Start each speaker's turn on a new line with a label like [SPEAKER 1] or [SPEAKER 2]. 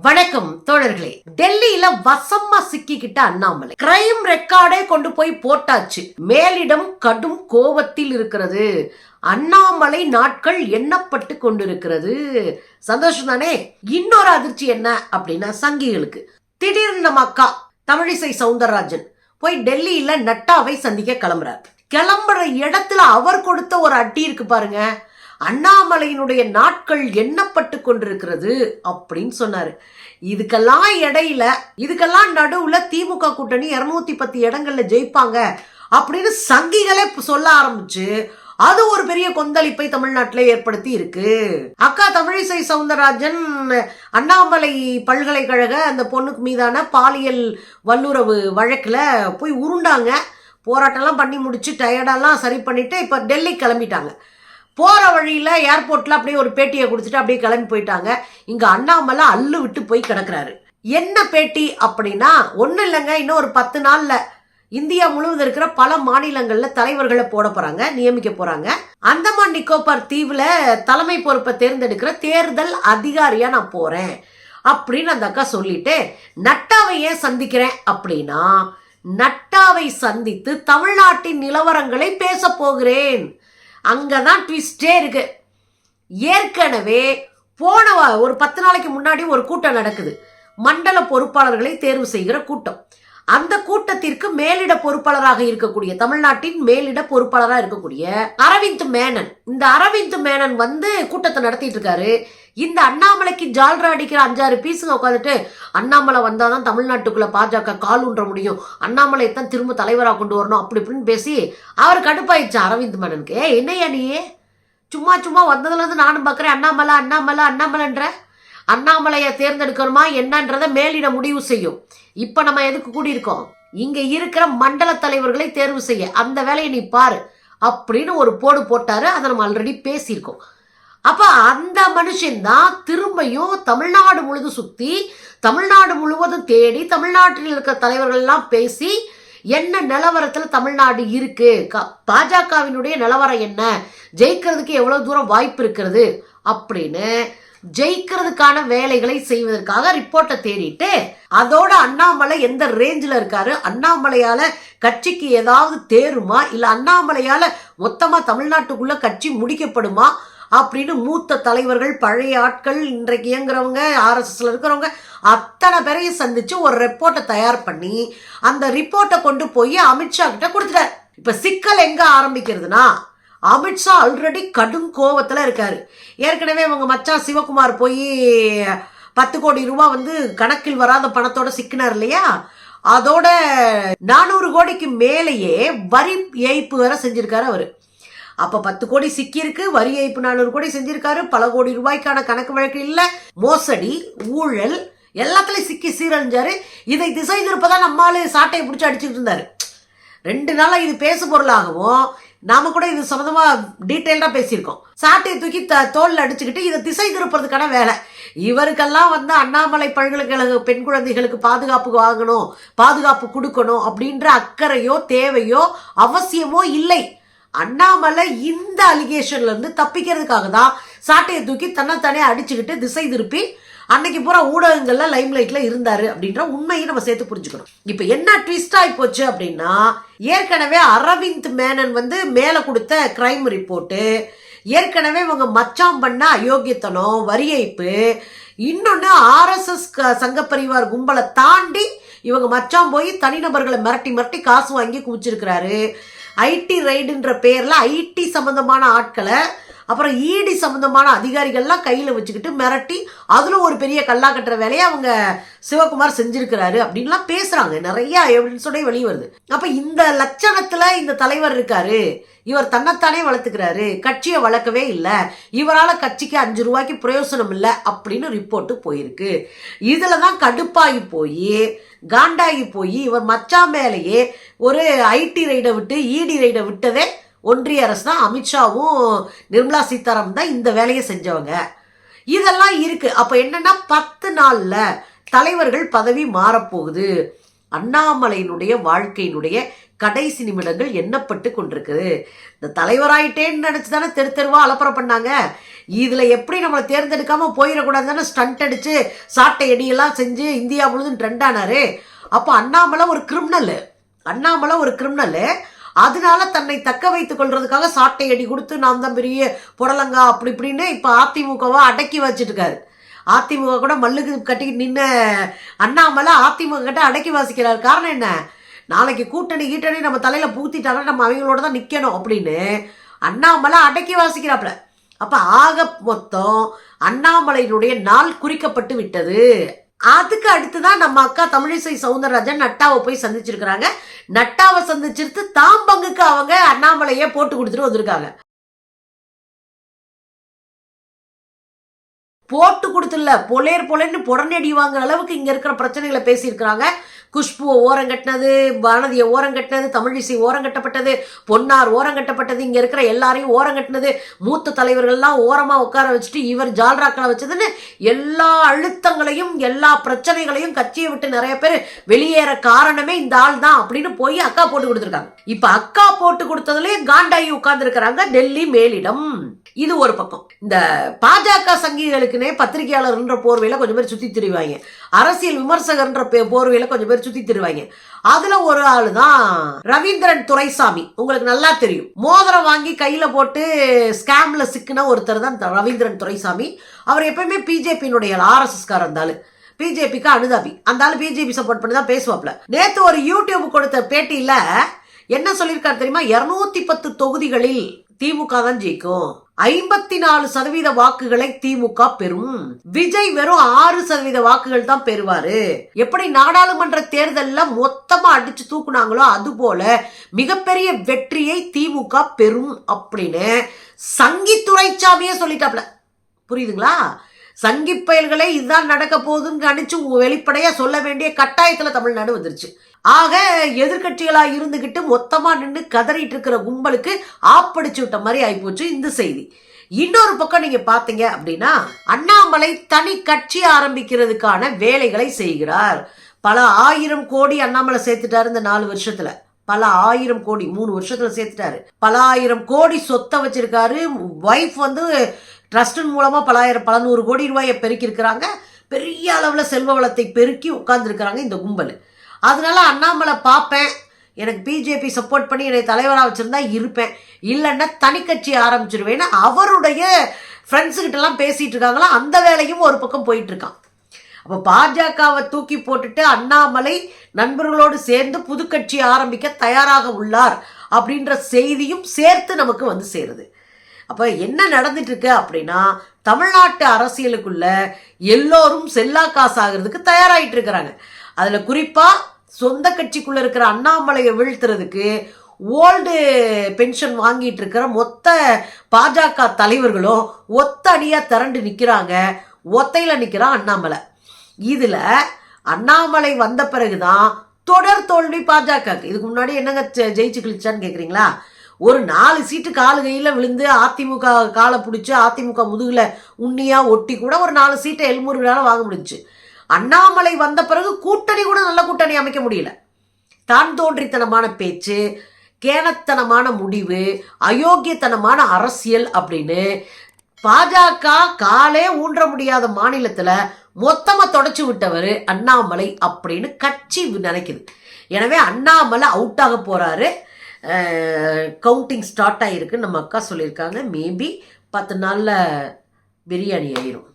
[SPEAKER 1] வணக்கம் தோழர்களே. டெல்லியில வசமா சிக்கிக்கிட்ட அண்ணாமலை கிரைம் ரெக்கார்டே கொண்டு போய் போட்டாச்சு. மேலிடம் கடும் கோபத்தில் இருக்கிறது. அண்ணாமலை நாட்கள் எண்ணப்பட்டு கொண்டிருக்கிறது. சந்தோஷம் தானே. இன்னொரு அதிர்ச்சி என்ன அப்படின்னா, சங்கிகளுக்கு திடீர்னு நம்ம அக்கா தமிழிசை சவுந்தரராஜன் போய் டெல்லியில நட்டாவை சந்திக்க கிளம்புற இடத்துல அவர் கொடுத்த ஒரு அடி இருக்கு பாருங்க. அண்ணாமலையினுடைய நாட்கள் எண்ணப்பட்டு கொண்டிருக்கிறது அப்படின்னு சொன்னாரு. இதுக்கெல்லாம் நடுவுல திமுக கூட்டணி 210 இடங்கள்ல ஜெயிப்பாங்க அப்படின்னு சங்கிகளே சொல்ல ஆரம்பிச்சு அது ஒரு பெரிய கொந்தளிப்பை தமிழ்நாட்டில ஏற்படுத்தி இருக்கு. அக்கா தமிழிசை சவுந்தரராஜன் அண்ணாமலை பல்கலைக்கழக அந்த பொண்ணுக்கு மீதான பாலியல் வல்லுறவு வழக்குல போய் உருண்டாங்க. போராட்டம்லாம் பண்ணி முடிச்சு டயர்டெல்லாம் சரி பண்ணிட்டு இப்ப டெல்லி கிளம்பிட்டாங்க. போற வழியில ஏர்போர்ட்ல அப்படியே ஒரு பேட்டியை கொடுத்துட்டு அப்படியே கிளம்பி போயிட்டாங்க. இங்க அண்ணாமலை அல்லு விட்டு போய் கிடக்குறாரு. என்ன பேட்டி அப்படின்னா, ஒண்ணு இல்லைங்க, இன்னும் ஒரு 10 நாள்ல இந்தியா முழுவதும் இருக்கிற பல மாநிலங்கள்ல தலைவர்களை போட போறாங்க, நியமிக்க போறாங்க. அந்தமான் நிக்கோபார் தீவுல தலைமை பொறுப்பை தேர்ந்தெடுக்கிற தேர்தல் அதிகாரியா நான் போறேன் அப்படின்னு அந்த அக்கா சொல்லிட்டு, நட்டாவை ஏன் சந்திக்கிறேன் அப்படின்னா, நட்டாவை சந்தித்து தமிழ்நாட்டின் நிலவரங்களை பேச போகிறேன். அங்கதான் ட்விஸ்டே இருக்கு. ஏற்கனவே போன ஒரு 10 நாளைக்கு முன்னாடி ஒரு கூட்டம் நடக்குது. மண்டல பொறுப்பாளர்களை தேர்வு செய்கிற கூட்டம். அந்த கூட்டத்திற்கு மேலிட பொறுப்பாளராக இருக்கக்கூடிய, தமிழ்நாட்டின் மேலிட பொறுப்பாளராக இருக்கக்கூடிய அரவிந்த் மேனன், இந்த அரவிந்த் மேனன் வந்து கூட்டத்தை நடத்திட்டு இருக்காரு. இந்த அண்ணாமலைக்கு ஜால்ரா அடிக்கிற 5-6 பீஸுங்க உட்காந்துட்டு, அண்ணாமலை வந்தாதான் தமிழ்நாட்டுக்குள்ள பாஜக கால் ஊன்ற முடியும், அண்ணாமலை தான் திரும்ப தலைவராக கொண்டு வரணும் அப்படி இப்படின்னு பேசி அவர் கடுப்பாயிடுச்சு அரவிந்த் மேனனுக்கு. என்னையா நீ சும்மா சும்மா வந்ததுல இருந்து நானும் பார்க்குறேன் அண்ணாமலை அண்ணாமலை அண்ணாமலைன்ற, அண்ணாமலையை தேர்ந்தெடுக்கணுமா என்னன்றத மேலிட முடிவு செய்யும். இப்ப நம்ம எதுக்கு கூடி இருக்கோம்? இங்க இருக்கிற மண்டல தலைவர்களை தேர்வு செய்ய, அந்த வேலையை நீ பாரு அப்படின்னு ஒரு போடு போட்டாரு. அதை நம்ம ஆல்ரெடி பேசியிருக்கோம். அப்ப அந்த மனுஷன் தான் திரும்பியும் தமிழ்நாடு முழுவதும் சுத்தி, தமிழ்நாடு முழுவதும் தேடி, தமிழ்நாட்டில் இருக்கிற தலைவர்கள் எல்லாம் பேசி என்ன நிலவரத்துல தமிழ்நாடு இருக்கு, பாஜகவினுடைய நிலவரம் என்ன, ஜெயிக்கிறதுக்கு எவ்வளவு தூரம் வாய்ப்பு இருக்கிறது அப்படின்னு ஜெயிக்கிறதுக்கான வேலைகளை செய்வதற்காக ரிப்போர்ட்டை தேடிட்டு, அதோட அண்ணாமலை எந்த ரேஞ்சில் இருக்காரு, அண்ணாமலையால கட்சிக்கு ஏதாவது தேருமா, இல்ல அண்ணாமலையால மொத்தமா தமிழ்நாட்டுக்குள்ள கட்சி முடிக்கப்படுமா அப்படின்னு மூத்த தலைவர்கள், பழைய ஆட்கள், இன்றைக்கு இயங்குறவங்க, RSSல இருக்கிறவங்க அத்தனை பேரையும் சந்திச்சு ஒரு ரிப்போர்ட்டை தயார் பண்ணி அந்த ரிப்போர்ட்டை கொண்டு போய் அமித்ஷா கிட்ட கொடுத்துட்டார். இப்ப சிக்கல் எங்க ஆரம்பிக்கிறதுனா, அமித்ஷா ஆல்ரெடி கடும் கோவத்துல இருக்காரு. ஏற்கனவே அவங்க மச்சான் சிவகுமார் போய் 10 கோடி ரூபாய் வந்து கணக்கில் வராத பணத்தோட சிக்கினார் இல்லையா, அதோட 400 கோடிக்கு மேலேயே வரி ஏய்ப்பு வேற செஞ்சிருக்காரு அவரு. அப்ப 10 கோடி சிக்கியிருக்கு, வரி ஏய்ப்பு 400 கோடி செஞ்சிருக்காரு, பல கோடி ரூபாய்க்கான கணக்கு வழக்கு இல்ல, மோசடி, ஊழல் எல்லாத்துலயும் சிக்கி சீரழிஞ்சாரு. இதை திசை திருப்பதான் நம்மால சாட்டையை பிடிச்சி அடிச்சுட்டு இருந்தாரு. 2 நாளா இது பேசு பொருளாகவும், நாம கூட இது சம்பந்தமா டீட்டெயில்டா பேசியிருக்கோம். சாட்டையை தூக்கி தோல்ல அடிச்சுக்கிட்டு இதை திசை திருப்பறதுக்கான வேலை. இவருக்கெல்லாம் வந்து அண்ணாமலை பல்கலைக்கழக பெண் குழந்தைகளுக்கு பாதுகாப்பு வாங்கணும், பாதுகாப்பு கொடுக்கணும் அப்படின்ற அக்கறையோ தேவையோ அவசியமோ இல்லை. அண்ணாமலை இந்த அலிகேஷன்ல இருந்து தப்பிக்கிறதுக்காக தான் சாட்டையை தூக்கி தன்னைத்தானே அடிச்சுக்கிட்டு திசை திருப்பி அன்னைக்கு பூரா ஊடகங்கள்ல லைம்லைட்ல இருந்தாரு அப்படின்ற உண்மையை நம்ம சேர்த்து புரிஞ்சுக்கணும். இப்ப என்ன ட்விஸ்ட் ஆகி போச்சு அப்படின்னா, ஏற்கனவே அரவிந்த் மேனன் வந்து மேல கொடுத்த கிரைம் ரிப்போர்ட்டு, ஏற்கனவே இவங்க மச்சாம் பண்ண அயோக்கியத்தனம், வரி ஏய்ப்பு, இன்னொன்னு RSS சங்க பரிவார் கும்பலை தாண்டி இவங்க மச்சாம் போய் தனிநபர்களை மிரட்டி மிரட்டி காசு வாங்கி குவிச்சிருக்கிறாரு. IT ரைடுன்ற பேர்ல IT சம்பந்தமான ஆட்களை, அப்புறம் ED சம்பந்தமான அதிகாரிகள்லாம் கையில வச்சுக்கிட்டு மிரட்டி அதுல ஒரு பெரிய கல்லா கட்டுற வேலையை அவங்க சிவகுமார் செஞ்சிருக்கிறாரு அப்படின்லாம் பேசுறாங்க. நிறைய எவிடன்ஸோட வெளியே வருது. அப்ப இந்த லட்சணத்துல இந்த தலைவர் இருக்காரு, இவர் தன்னைத்தானே வளர்த்துக்கிறாரு, கட்சியை வளர்க்கவே இல்லை, இவரால கட்சிக்கு 5 ரூபாய்க்கு பிரயோசனம் இல்லை அப்படின்னு ரிப்போர்ட்டு போயிருக்கு. இதுலதான் கடுப்பாகி போய் காண்டாகி போய் இவர் மச்சா மேலேயே ஒரு IT ரைடை விட்டு ED ரைடை விட்டதே ஒன்றிய அரசு தான். அமித்ஷாவும் நிர்மலா சீதாராமன் தான் இந்த வேலையை செஞ்சவங்க. இதெல்லாம் இருக்கு. அப்ப என்னன்னா 10 நாள்ல தலைவர்கள் பதவி மாறப்போகுது. அண்ணாமலையினுடைய வாழ்க்கையினுடைய கடைசி நிமிடங்கள் எண்ணப்பட்டு கொண்டிருக்குது. இந்த தலைவராயிட்டேன்னு நினைச்சுதானே தெரு தெருவா அலப்பறம் பண்ணாங்க. இதுல எப்படி நம்மளை தேர்ந்தெடுக்காம போயிடக்கூடாதுன்னு ஸ்டண்ட் அடிச்சு சாட்டை அடியெல்லாம் செஞ்சு இந்தியா முழுதும் ட்ரெண்ட் ஆனாரு. அப்போ அண்ணாமலை ஒரு கிரிமினல். அதனால தன்னை தக்க வைத்துக் கொள்றதுக்காக சாட்டை அடி கொடுத்து நான் தான் பெரிய புடலங்கா அப்படி இப்படின்னு இப்ப அதிமுகவா அடக்கி வச்சுட்டு இருக்காரு. அதிமுக கூட மல்லுக்கு கட்டிக்கிட்டு நின்ன அண்ணாமலை அதிமுக கிட்ட அடக்கி வாசிக்கிறார். காரணம் என்ன? நாளைக்கு கூட்டணி நம்ம தலையில பூத்திட்டாங்கன்னா நம்ம அவங்களோட தான் நிக்கணும் அப்படின்னு அண்ணாமலை அடக்கி வாசிக்கிறாப்ல. அப்ப ஆக மொத்தம் அண்ணாமலையினுடைய நாள் குறிக்கப்பட்டு விட்டது. அதுக்கு அடுத்துதான் நம்ம அக்கா தமிழிசை சவுந்தரராஜன் நட்டாவை போய் சந்திச்சிருக்கிறாங்க. நட்டாவை சந்திச்சிருத்து தாம்பங்குக்கு அவங்க அண்ணாமலையே போட்டு கொடுத்துட்டு வந்திருக்காங்க. போட்டு கொடுத்துல பொலேன்னு புடனடி வாங்குற அளவுக்கு இங்க இருக்கிற பிரச்சனைகளை பேசியிருக்கிறாங்க. குஷ்புவை ஓரங்கட்டினது, பாரதியை ஓரங்கட்டினது, தமிழிசை ஓரங்கட்டப்பட்டது, பொன்னார் ஓரங்கட்டப்பட்டது, இங்க இருக்கிற எல்லாரையும் ஓரங்கட்டினது, மூத்த தலைவர்கள்லாம் ஓரமா உட்கார வச்சுட்டு இவர் ஜால்ராக்களை வச்சதுன்னு எல்லா அழுத்தங்களையும் எல்லா பிரச்சனைகளையும் கட்சியை விட்டு நிறைய பேர் வெளியேற காரணமே இந்த ஆள் தான் அப்படின்னு போய் அக்கா போட்டு கொடுத்துருக்காங்க. இப்ப அக்கா போட்டு கொடுத்ததுலயே காண்டாயி உட்கார்ந்து இருக்கிறாங்க டெல்லி மேலிடம். இது ஒரு பக்கம். இந்த பாஜக சங்கிகளுக்குனே பத்திரிகையாளர்ன்ற போர்வையில கொஞ்சம் பேர் சுத்தி திரிவாங்க, அரசியல் விமர்சகர்ன்ற போர்வையில கொஞ்சம் பேர் சுத்தி திரிவாங்க. அதுல ஒரு ஆளு தான் ரவீந்திரன் துரைசாமி. உங்களுக்கு நல்லா தெரியும், மோதிரம் வாங்கி கையில போட்டு ஸ்கேம்ல சிக்கின ஒருத்தர் தான் ரவீந்திரன் துரைசாமி. அவர் எப்பயுமே பிஜேபியினுடைய RSS காரர் இருந்தாலும் பிஜேபிக்கு அனுதாபி. அந்த ஆளு பிஜேபி சப்போர்ட் பண்ணி தான் பேசுவாப்ல. நேத்து ஒரு யூடியூப் கொடுத்த பேட்டியில என்ன சொல்லியிருக்காரு தெரியுமா? 210 தொகுதிகளில் திமுக தான் ஜெயிக்கும், 54% வாக்குகளை திமுக பெறும், விஜய் வெறும் 6% வாக்குகள் தான் பெறுவாரு. எப்படி நாடாளுமன்ற தேர்தல்ல மொத்தமா அடிச்சு தூக்குனாங்களோ அது போல மிகப்பெரிய வெற்றியை திமுக பெறும் அப்படின்னு சங்கி துரைசாமியே சொல்லிட்டாப்ல. புரியுதுங்களா? சங்கி பயல்களை இதுதான் நடக்க போகுதுன்னு கணிச்சு வெளிப்படையா சொல்ல வேண்டிய கட்டாயத்துல தமிழ்நாடு வந்துருச்சு. ஆக எதிர்கட்சிகளா இருந்துகிட்டு மொத்தமா நின்று கதறிட்டு இருக்கிற கும்பலுக்கு ஆப்படிச்சு விட்ட மாதிரி ஆயிப்போச்சு இந்த செய்தி. இன்னொரு பக்கம் நீங்க பாத்தீங்க அப்படின்னா, அண்ணாமலை தனி கட்சி ஆரம்பிக்கிறதுக்கான வேலைகளை செய்கிறார். பல 1000 கோடி அண்ணாமலை சேர்த்துட்டாரு இந்த 4 வருஷத்துல. பல 1000 கோடி 3 வருஷத்துல சேர்த்துட்டாரு. பல 1000 கோடி சொத்தை வச்சிருக்காரு. வைஃப் ட்ரஸ்டின் மூலமா பல 100 கோடி ரூபாயை பெருக்கி இருக்கிறாங்க. பெரிய அளவுல செல்வ வளத்தை பெருக்கி உட்கார்ந்து இருக்கிறாங்க இந்த கும்பல். அதனால அண்ணாமலை பார்ப்பேன், எனக்கு பிஜேபி சப்போர்ட் பண்ணி என்னை தலைவராக வச்சிருந்தா இருப்பேன், இல்லைன்னா தனி கட்சி ஆரம்பிச்சிருவேன்னு அவருடைய ஃப்ரெண்ட்ஸு கிட்ட எல்லாம் பேசிட்டு இருக்காங்களா. அந்த வேலையும் ஒரு பக்கம் போயிட்டு இருக்கான். அப்போ பாஜகவை தூக்கி போட்டுட்டு அண்ணாமலை நண்பர்களோடு சேர்ந்து புது கட்சி ஆரம்பிக்க தயாராக உள்ளார் அப்படின்ற செய்தியும் சேர்த்து நமக்கு சேருது. அப்ப என்ன நடந்துட்டு இருக்கு அப்படின்னா, தமிழ்நாட்டு அரசியலுக்குள்ள எல்லோரும் செல்லா காசு ஆகிறதுக்கு தயாராகிட்டு இருக்கிறாங்க. அதுல குறிப்பா சொந்த கட்சிக்குள்ள இருக்கிற அண்ணாமலையை வீழ்த்துறதுக்கு ஓல்டு பென்ஷன் வாங்கிட்டு இருக்கிற மொத்த பாஜக தலைவர்களும் ஒத்த அணியா திரண்டு நிக்கிறாங்க. ஒத்தையில நிக்கிறான் அண்ணாமலை. இதுல அண்ணாமலை வந்த பிறகுதான் தொடர் தோல்வி பாஜக. இதுக்கு முன்னாடி என்னங்க ஜெயிச்சு கிழிச்சான்னு கேக்குறீங்களா? ஒரு 4 சீட்டு காலு கையில விழுந்து அதிமுக காலை பிடிச்சு அதிமுக முதுகுல உண்ணியா ஒட்டி கூட ஒரு 4 சீட்டை எல்முருகனால வாங்க முடிஞ்சு. அண்ணாமலை வந்த பிறகு கூட்டணி கூட நல்ல கூட்டணி அமைக்க முடியல. தான் தோன்றித்தனமான பேச்சு, கேனத்தனமான முடிவு, அயோக்கியத்தனமான அரசியல் அப்படின்னு பாஜக காலே ஊன்ற முடியாத மாநிலத்துல மொத்தமா தொடச்சு விட்டவர் அண்ணாமலை அப்படின்னு கட்சி நினைக்குது. எனவே அண்ணாமலை அவுட் ஆக போறாரு. கவுண்டிங் ஸ்டார்ட் ஆகிருக்கு நம்ம அக்கா சொல்லியிருக்காங்க. மேபி 10 நாள்ல பிரியாணி ஆயிரும்.